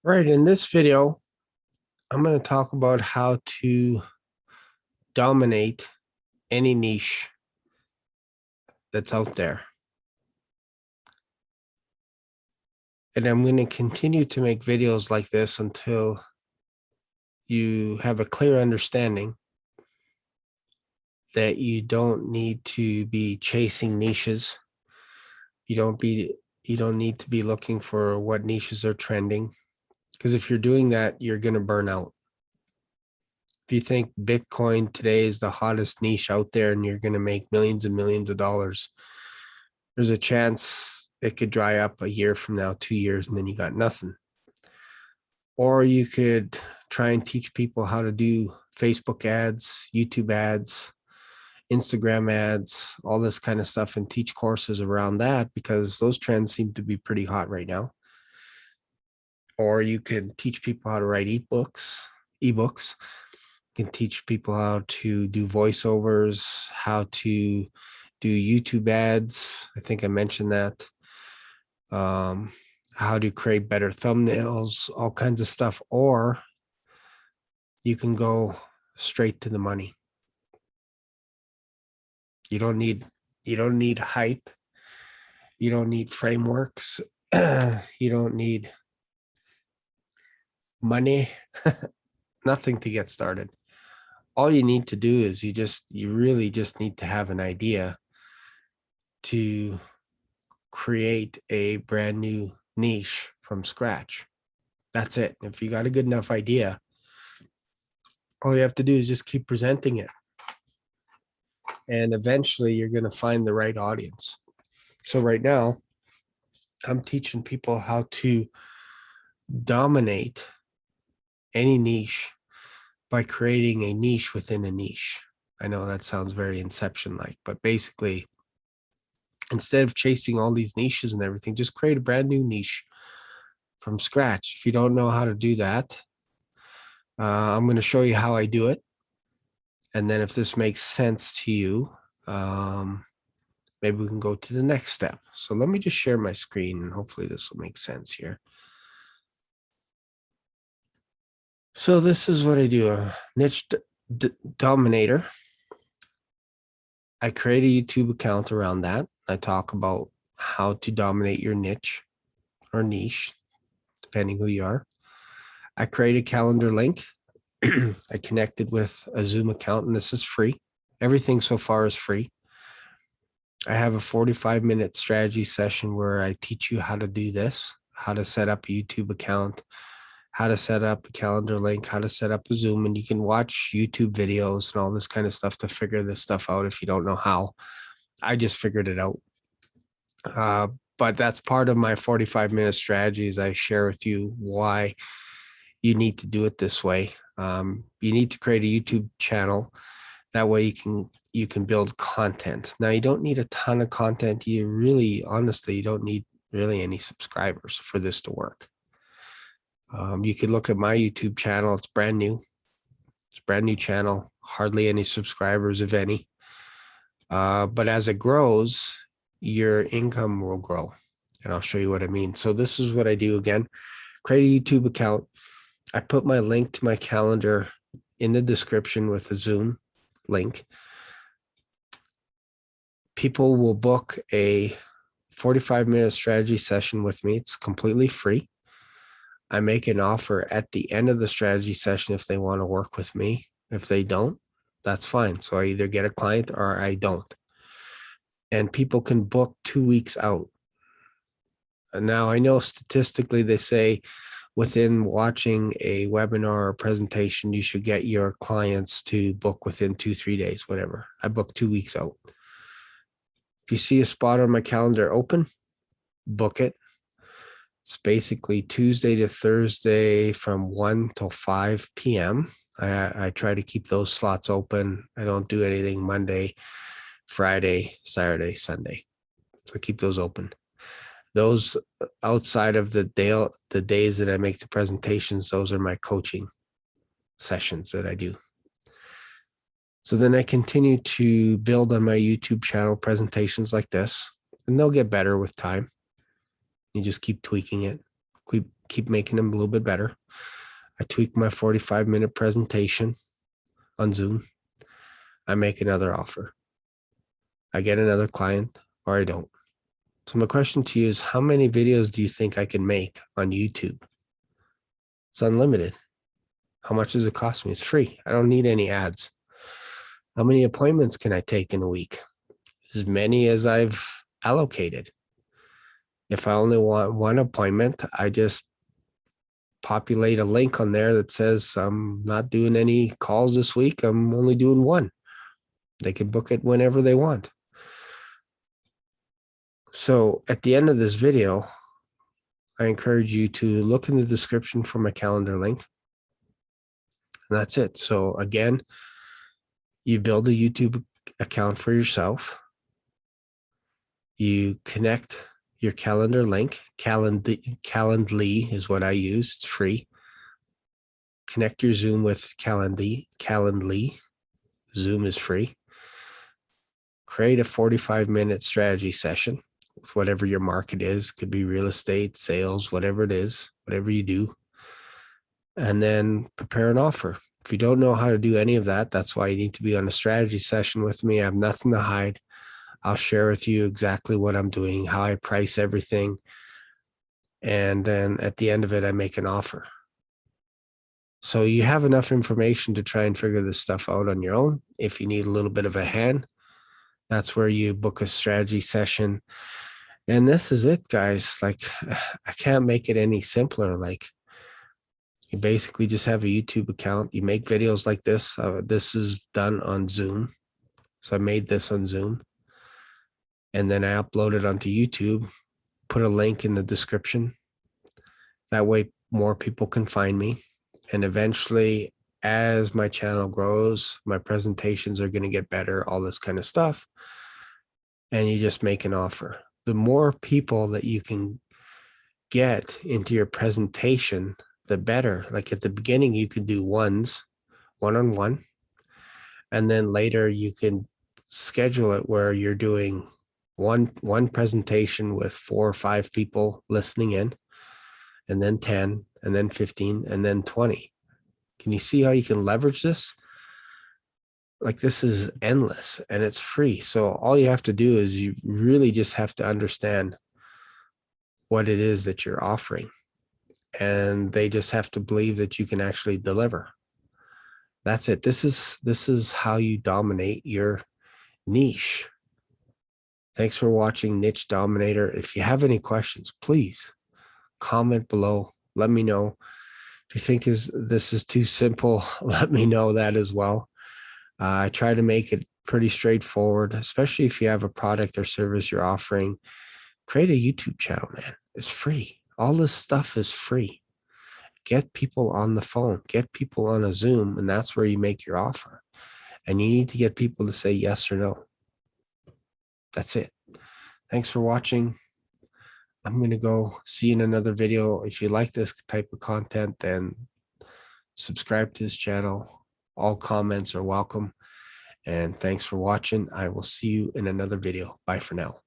Right, in this video, I'm going to talk about how to dominate any niche that's out there. And I'm going to continue to make videos like this until you have a clear understanding that you don't need to be chasing niches. You don't need to be looking for what niches are trending, because if you're doing that, you're going to burn out. If you think Bitcoin today is the hottest niche out there and you're going to make millions and millions of dollars, there's a chance it could dry up a year from now, 2 years, and then you got nothing. Or you could try and teach people how to do Facebook ads, YouTube ads, Instagram ads, all this kind of stuff, and teach courses around that, because those trends seem to be pretty hot right now. Or you can teach people how to write ebooks. You can teach people how to do voiceovers, how to do YouTube ads. I think I mentioned that. How to create better thumbnails, all kinds of stuff. Or you can go straight to the money. You don't need hype. You don't need frameworks. You don't need money. Nothing to get started. All you need to do is you really just need to have an idea to create a brand new niche from scratch. That's it. If you got a good enough idea, all you have to do is just keep presenting it. And eventually you're going to find the right audience. So right now, I'm teaching people how to dominate any niche by creating a niche within a niche. I know that sounds very Inception-like, but basically, instead of chasing all these niches and everything, just create a brand new niche from scratch. If you don't know how to do that, I'm going to show you how I do it. And then if this makes sense to you, maybe we can go to the next step. So let me just share my screen and hopefully this will make sense here. So this is what I do, a niche dominator. I create a YouTube account around that. I talk about how to dominate your niche or niche, depending who you are. I create a calendar link. I connected with a Zoom account, and this is free. Everything so far is free. I have a 45-minute strategy session where I teach you how to do this, how to set up a YouTube account, how to set up a calendar link, how to set up a Zoom, and you can watch YouTube videos and all this kind of stuff to figure this stuff out if you don't know how. I just figured it out. But that's part of my 45-minute strategies. I share with you why you need to do it this way. You need to create a YouTube channel. That way you can build content. Now, you don't need a ton of content. Honestly, you don't need really any subscribers for this to work. You could look at my YouTube channel. It's brand new. It's a brand new channel. Hardly any subscribers, if any. But as it grows, your income will grow. And I'll show you what I mean. So this is what I do again. Create a YouTube account. I put my link to my calendar in the description with a Zoom link. People will book a 45-minute strategy session with me. It's completely free. I make an offer at the end of the strategy session if they want to work with me. If they don't, that's fine. So I either get a client or I don't. And people can book 2 weeks out. And now I know statistically they say within watching a webinar or presentation, you should get your clients to book within 2-3 days, whatever. I book 2 weeks out. If you see a spot on my calendar open, book it. It's basically Tuesday to Thursday from 1 till 5 p.m. I try to keep those slots open. I don't do anything Monday, Friday, Saturday, Sunday. So keep those open. Those outside of the days that I make the presentations, those are my coaching sessions that I do. So then I continue to build on my YouTube channel presentations like this, and they'll get better with time. You just keep tweaking it, keep making them a little bit better. I tweak my 45-minute presentation on Zoom. I make another offer. I get another client, or I don't. So my question to you is, how many videos do you think I can make on YouTube? It's unlimited. How much does it cost me? It's free. I don't need any ads. How many appointments can I take in a week? As many as I've allocated. If I only want one appointment, I just populate a link on there that says I'm not doing any calls this week. I'm only doing one. They can book it whenever they want. So at the end of this video, I encourage you to look in the description for my calendar link. And that's it. So again, you build a YouTube account for yourself. You connect your calendar link. Calendly is what I use. It's free. Connect your Zoom with Calendly. Zoom is free. Create a 45-minute strategy session with whatever your market is. Could be real estate, sales, whatever it is, whatever you do. And then prepare an offer. If you don't know how to do any of that, that's why you need to be on a strategy session with me. I have nothing to hide. I'll share with you exactly what I'm doing, how I price everything. And then at the end of it, I make an offer. So you have enough information to try and figure this stuff out on your own. If you need a little bit of a hand, that's where you book a strategy session. And this is it, guys. Like, I can't make it any simpler. Like, you basically just have a YouTube account. You make videos like this. This is done on Zoom. So I made this on Zoom. And then I upload it onto YouTube, put a link in the description. That way more people can find me. And eventually, as my channel grows, my presentations are going to get better, all this kind of stuff. And you just make an offer. The more people that you can get into your presentation, the better. Like at the beginning, you could do one-on-one. And then later you can schedule it where you're doing one presentation with 4 or 5 people listening in, and then 10, and then 15, and then 20. Can you see how you can leverage this? Like, this is endless and it's free. So all you have to do is you really just have to understand what it is that you're offering. And they just have to believe that you can actually deliver. That's it. This is how you dominate your niche. Thanks for watching Nitch Dominator. If you have any questions, please comment below. Let me know. If you think this is too simple, let me know that as well. I try to make it pretty straightforward, especially if you have a product or service you're offering. Create a YouTube channel, man. It's free. All this stuff is free. Get people on the phone, get people on a Zoom, and that's where you make your offer. And you need to get people to say yes or no. That's it. Thanks for watching. I'm going to go see you in another video. If you like this type of content, then subscribe to this channel. All comments are welcome. And thanks for watching. I will see you in another video. Bye for now.